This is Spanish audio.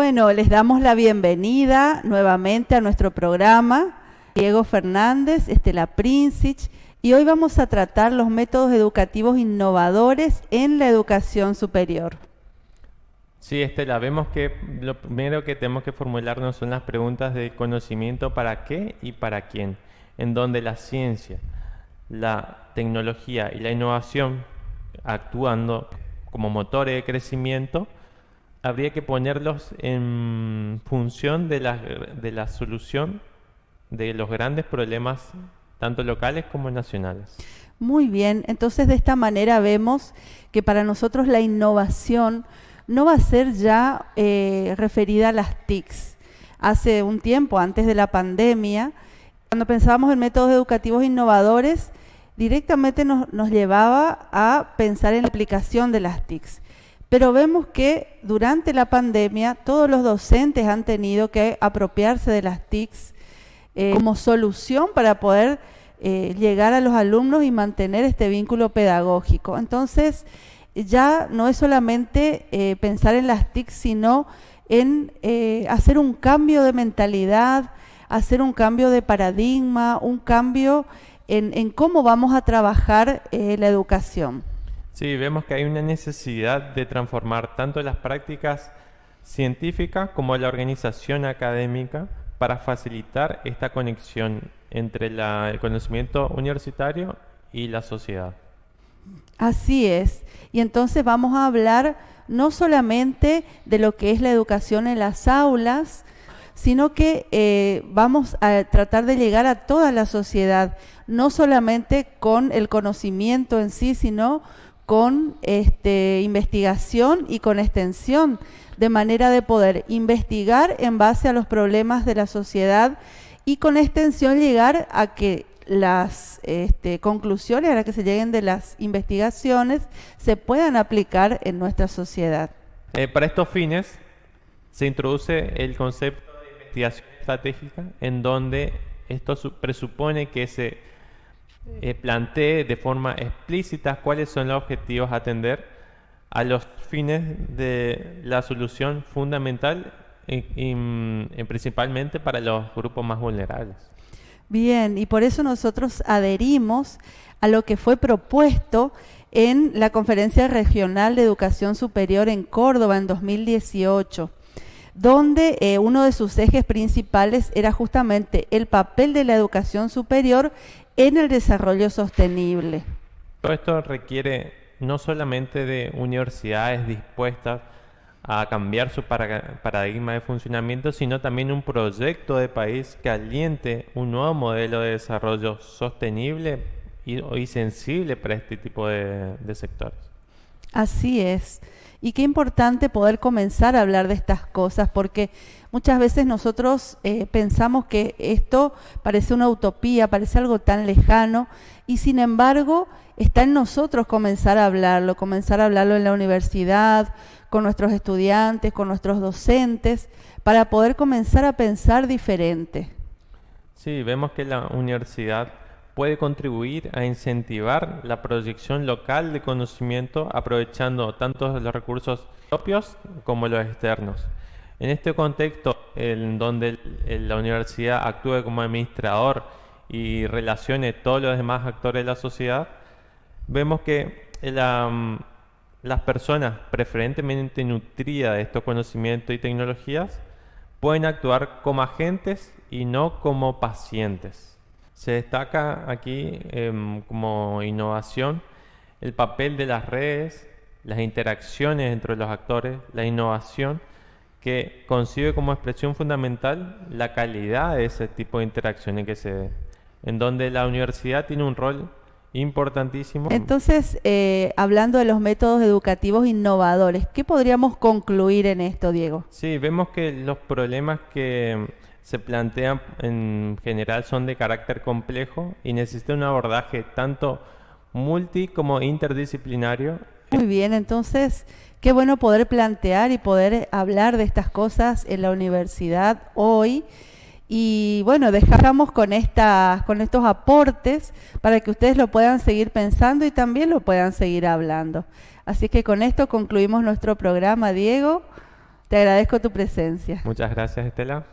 Bueno, les damos la bienvenida nuevamente a nuestro programa. Diego Fernández, Estela Princich, y hoy vamos a tratar los métodos educativos innovadores en la educación superior. Sí, Estela, vemos que lo primero que tenemos que formularnos son las preguntas de conocimiento para qué y para quién, en donde la ciencia, la tecnología y la innovación, actuando como motores de crecimiento, habría que ponerlos en función de la solución de los grandes problemas, tanto locales como nacionales. Muy bien, entonces de esta manera vemos que para nosotros la innovación no va a ser ya referida a las TICs. Hace un tiempo, antes de la pandemia, cuando pensábamos en métodos educativos innovadores, directamente nos llevaba a pensar en la aplicación de las TICs. Pero vemos que durante la pandemia todos los docentes han tenido que apropiarse de las TICs como solución para poder llegar a los alumnos y mantener este vínculo pedagógico. Entonces, ya no es solamente pensar en las TIC, sino en hacer un cambio de mentalidad, hacer un cambio de paradigma, un cambio en cómo vamos a trabajar la educación. Sí, vemos que hay una necesidad de transformar tanto las prácticas científicas como la organización académica para facilitar esta conexión entre el conocimiento universitario y la sociedad. Así es. Y entonces vamos a hablar no solamente de lo que es la educación en las aulas, sino que vamos a tratar de llegar a toda la sociedad, no solamente con el conocimiento en sí, sino con investigación y con extensión, de manera de poder investigar en base a los problemas de la sociedad y con extensión llegar a que las conclusiones a las que se lleguen de las investigaciones se puedan aplicar en nuestra sociedad. Para estos fines se introduce el concepto de investigación estratégica, en donde esto presupone que se plantee de forma explícita cuáles son los objetivos a atender a los fines de la solución fundamental principalmente para los grupos más vulnerables. Bien, y por eso nosotros adherimos a lo que fue propuesto en la Conferencia Regional de Educación Superior en Córdoba en 2018, donde uno de sus ejes principales era justamente el papel de la educación superior en el desarrollo sostenible. Todo esto requiere no solamente de universidades dispuestas a cambiar su paradigma de funcionamiento, sino también un proyecto de país que aliente un nuevo modelo de desarrollo sostenible y sensible para este tipo de sectores. Así es. Y qué importante poder comenzar a hablar de estas cosas, porque muchas veces nosotros pensamos que esto parece una utopía, parece algo tan lejano, y sin embargo está en nosotros comenzar a hablarlo en la universidad, con nuestros estudiantes, con nuestros docentes, para poder comenzar a pensar diferente. Sí, vemos que la universidad puede contribuir a incentivar la proyección local de conocimiento, aprovechando tanto los recursos propios como los externos. En este contexto, en donde la universidad actúe como administrador y relacione todos los demás actores de la sociedad, vemos que las personas preferentemente nutridas de estos conocimientos y tecnologías pueden actuar como agentes y no como pacientes. Se destaca aquí como innovación el papel de las redes, las interacciones entre los actores, la innovación que concibe como expresión fundamental la calidad de ese tipo de interacciones que se dé, en donde la universidad tiene un rol importantísimo. Entonces, hablando de los métodos educativos innovadores, ¿qué podríamos concluir en esto, Diego? Sí, vemos que los problemas que se plantean en general son de carácter complejo y necesita un abordaje tanto multi como interdisciplinario. Muy bien, entonces, qué bueno poder plantear y poder hablar de estas cosas en la universidad hoy. Y bueno, dejamos con estos aportes para que ustedes lo puedan seguir pensando y también lo puedan seguir hablando. Así que con esto concluimos nuestro programa, Diego. Te agradezco tu presencia. Muchas gracias, Estela.